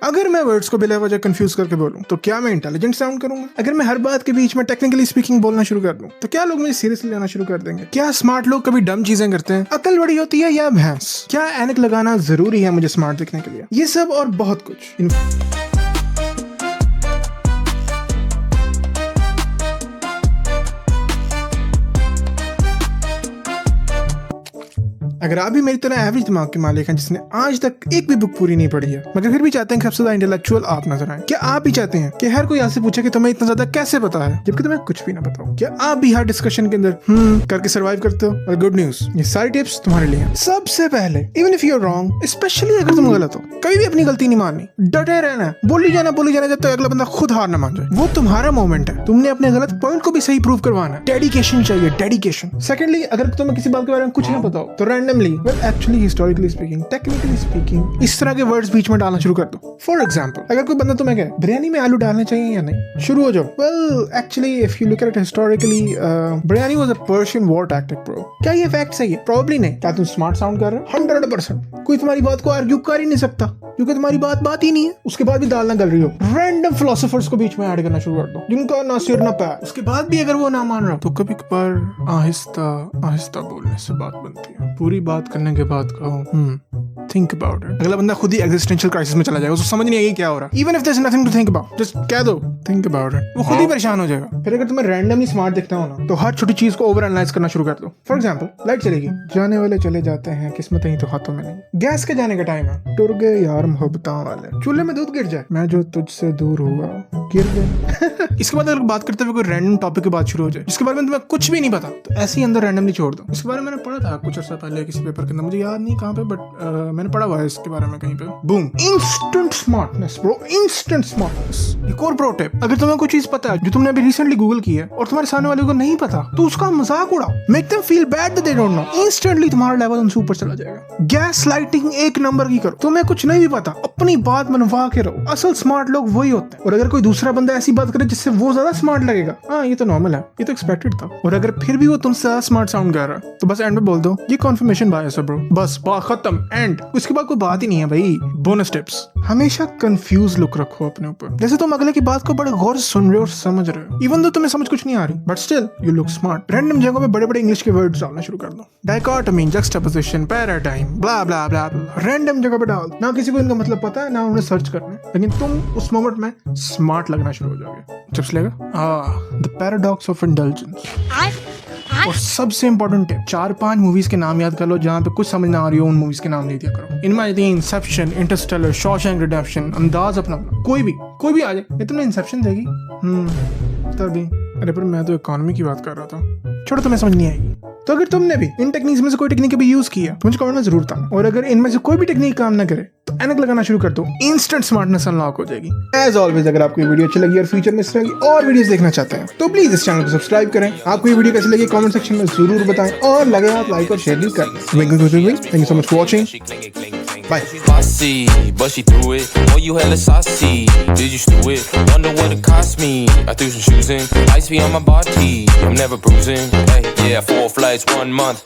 अगर मैं वर्ड्स को बिला वजह कंफ्यूज करके बोलूं तो क्या मैं इंटेलिजेंट साउंड करूंगा? अगर मैं हर बात के बीच में टेक्निकली स्पीकिंग बोलना शुरू कर दूं तो क्या लोग मुझे सीरियसली लेना शुरू कर देंगे? क्या स्मार्ट लोग कभी डम चीजें करते हैं? अकल बड़ी होती है या भैंस? क्या ऐनक लगाना जरूरी है मुझे स्मार्ट दिखने के लिए? ये सब और बहुत कुछ अगर आप भी मेरी तरह एवरेज दिमाग के मालिक हैं जिसने आज तक एक भी बुक पूरी नहीं पढ़ी है मगर फिर भी चाहते हैं कि सबसे ज्यादा इंटेलेक्चुअल आप नजर आए, क्या आप भी चाहते हैं कि हर कोई आपसे पूछे कि तुम्हें इतना ज्यादा कैसे पता है जबकि तुम्हें कुछ भी ना पता हो? क्या आप भी हर डिस्कशन के अंदर करके सर्वाइव करते हो? और गुड न्यूज, ये सारी टिप्स तुम्हारे लिए हैं। सबसे पहले, even if you are wrong, specially अगर तुम गलत हो, कभी भी अपनी गलती नहीं माननी, डटे रहना, बोली जाना जब तक अगला बंदा खुद हार ना मान जाए। वो तुम्हारा मोमेंट है, तुमने अपने गलत पॉइंट को भी सही प्रूव करवाना है। डेडिकेशन चाहिए, डेडिकेशन। सेकेंडली, अगर तुम्हें किसी बात के बारे में कुछ ना पता हो तो randomly, historically speaking, technically speaking, इस तरह के वर्ड्स बीच में डालना शुरू कर दो। फॉर एग्जांपल, अगर कोई बंदा तुम्हें कहे बिरयानी में आलू डालने चाहिए या नहीं, शुरू हो जाओ, well actually if you look at it historically, biryani was a Persian war tactic bro. क्या ये फैक्ट सही है? प्रोबब्ली नहीं। क्या तुम स्मार्ट साउंड कर रहे हो? 100%। कोई तुम्हारी बात को आर्ग्यू कर ही नहीं सकता क्योंकि तुम्हारी बात ही नहीं है। उसके बाद भी दाल ना गल रही हो। रैंडम फिलोसोफर्स को बीच में ऐड करना शुरू कर दो जिनका ना सिर ना पैर। उसके बाद भी अगर वो ना मान रहा तो कभी कभार आहिस्ता बोलने से बात बनती है। पूरी बात करने के बाद कहो थिंक अबाउट इट। अगला बंदा खुद ही एग्जिस्टेंशियल क्राइसिस में चला जाएगा, उसको समझ नहीं आएगी क्या हो रहा है। Even if there is nothing to think about, just कह दो थिंक अबाउट इट, वो खुद ही परेशान हो जाएगा। फिर अगर तुम्हें रैंडमली स्मार्ट दिखता हो ना तो हर छोटी चीज को ओवर एनालाइज करना शुरू कर दो। फॉर एग्जांपल, लाइट चलेगी, जाने वाले चले जाते हैं, किस्मत ही तो हाथों में नहीं। गैस के जाने का टाइम है, टुर गए यार मोहब्बतां वाले। चूल्हे में दूध गिर जाए, मैं जो तुझसे दूर हुआ गिर गए। इसके बाद अगर बात करते हुए कोई रैंडम टॉपिक की बात शुरू हो जाए जिसके बारे में तुम्हें कुछ भी नहीं पता तो ऐसे ही अंदर रैंडमली छोड़ दो। इसके बारे में मैंने पढ़ा था कुछ अर्सा पहले किसी पेपर के अंदर, मुझे याद नहीं कहाँ पे, बट मैंने पढ़ा हुआ है इसके बारे में कहीं पे। Boom, instant smartness bro, instant smartness. एक और प्रो टिप, अगर तुम्हें कोई चीज पता है जो तुमने अभी रिसेंटली गूगल की है और तुम्हारे सामने वाले को नहीं पता तो उसका मजाक उड़ाओ। Make them feel bad that they don't know. Instantly तुम्हारा लेवल उनसे ऊपर चला जाएगा। गैस लाइटिंग एक नंबर की करो। तुम्हें कुछ नहीं भी पता, अपनी बात मनवा के रहो। असल स्मार्ट लोग वही होते हैं। और अगर कोई दूसरा बंदा ऐसी बात करे जिससे वो ज्यादा स्मार्ट लगेगा, हाँ ये तो नॉर्मल है, ये तो एक्सपेक्टेड था, और अगर फिर भी वो तुमसे ज्यादा स्मार्ट साउंड कर रहा है तो बस एंड में बोल दो ये कन्फर्मेशन बायस है ब्रो, बस बात खत्म, एंड। उसके बाद कोई बात ही नहीं है भाई। बोनस टिप्स, हमेशा कंफ्यूज लुक रखो अपने ऊपर, जैसे तुम अगले की बात को बड़े गौर से सुन रहे हो और समझ रहे हो, इवन दो तुम्हें समझ कुछ नहीं आ रही but still you look smart. Random जगहों पे बड़े बड़े इंग्लिश के वर्ड्स डालना शुरू कर दो। डाइकोटोमी, जक्सटापोजिशन, पैराडाइम, ब्ला ब्ला ब्ला, रैंडम जगह पे डाल। ना किसी को इनका मतलब पता है ना उन्हें सर्च करना है, लेकिन तुम उस मोमेंट में स्मार्ट लगना शुरू हो जाओगे। टिप्स लेगा द पैराडॉक्स ऑफ इंडल्जेंस। और सबसे इंपॉर्टेंट टिप, 4-5 मूवीज के नाम याद कर लो जहाँ पे कुछ समझ ना आ रही हो, उन मूवीज के नाम ले दिया करो। इनमें आती है इंसेप्शन, इंटरस्टेलर, शॉशैंक रिडेम्पशन। अंदाज अपना कोई भी आ जाए। ये तुमने इंसेप्शन देगी तभी, अरे पर मैं तो इकोनॉमी की बात कर रहा था, छोड़ो तुम्हें समझ नहीं आएगी। तो अगर तुमने भी इन टेक्निक्स में से कोई टेक्निक भी यूज किया तो मुझे कमेंट में जरूर बताना। और अगर इनमें से कोई भी टेक्निक काम ना करे तो ऐनक लगाना शुरू कर दो, इंस्टेंट स्मार्टनेस अनलॉक हो जाएगी। एज ऑलवेज, अगर आपको ये वीडियो अच्छी लगी और फ्यूचर में इस तरह की और वीडियोस देखना चाहते हैं तो प्लीज इस चैनल को सब्सक्राइब करें। आपको ये वीडियो कैसी लगी कमेंट सेक्शन में जरूर बताएं, और लगे आप लाइक और शेयर भी करें। Thank you so much for watching, bye. Bossy, but she threw it. Oh, you hella saucy. Did you stew it? Wonder what it cost me. I threw some shoes in. Ice be on my body. I'm never bruising. Hey, yeah, 4 flights, 1 month.